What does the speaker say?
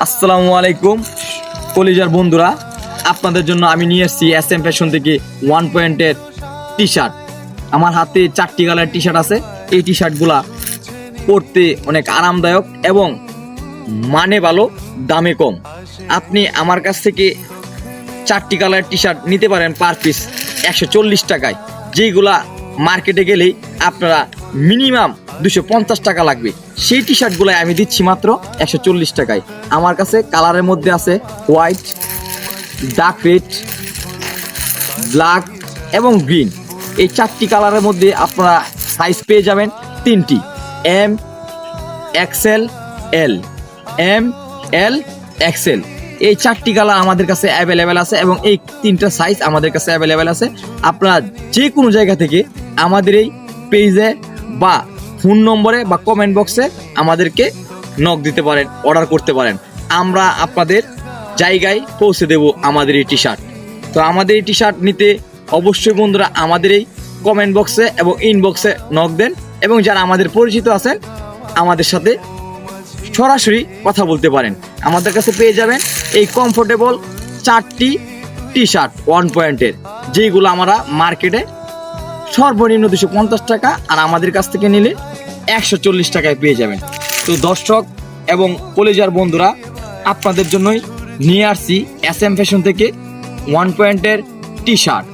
আসসালামু আলাইকুম কলিজার বন্ধুরা, আপনাদের জন্য আমি নিয়ে এসেছি SM ফ্যাশন থেকে 1 পয়েন্টের টি শার্ট। আমার হাতে 4টি কালার টি শার্ট আছে। এই টি শার্টগুলা পরতে অনেক আরামদায়ক এবং মানে ভালো, দামে কম। আপনি আমার কাছ থেকে 4টি কালার টি শার্ট নিতে পারেন পার পিস 140 টাকায়, যেইগুলা মার্কেটে গেলেই আপনারা মিনিমাম 250 টাকা লাগবে। সেই টি শার্টগুলো আমি দিচ্ছি মাত্র 140 টাকায়। আমার কাছে কালারের মধ্যে আছে হোয়াইট, ডার্ক রেড, ব্ল্যাক এবং গ্রিন। এই 4টি কালারের মধ্যে আপনারা সাইজ পেয়ে যাবেন 3টি, M, XL, L, M, L, XL। এই 4টি কালার আমাদের কাছে অ্যাভেলেবেল আছে এবং এই 3টা সাইজ আমাদের কাছে অ্যাভেলেবেল আছে। আপনারা যে কোনো জায়গা থেকে আমাদের এই পেজে বা ফোন নম্বরে বা কমেন্ট বক্সে আমাদেরকে নক দিতে পারেন, অর্ডার করতে পারেন। আমরা আপনাদের জায়গায় পৌঁছে দেব আমাদের এই টি শার্ট। তো আমাদের এই টি শার্ট নিতে অবশ্যই বন্ধুরা আমাদের এই কমেন্ট বক্সে এবং ইনবক্সে নক দেন, এবং যারা আমাদের পরিচিত আছেন আমাদের সাথে সরাসরি কথা বলতে পারেন। আমাদের কাছে পেয়ে যাবেন এই কমফোর্টেবল 4টি টি শার্ট 1 পয়েন্টের, যেগুলো আমরা মার্কেটে সর্বনিম্ন 250 টাকা, আর আমাদের কাছ থেকে নিলে 140 টাকায় পেয়ে যাবেন। তো দর্শক এবং কলেজার বন্ধুরা, আপনাদের জন্যই নিয়ে আসছি SM ফ্যাশন থেকে 1 পয়েন্টের টি শার্ট।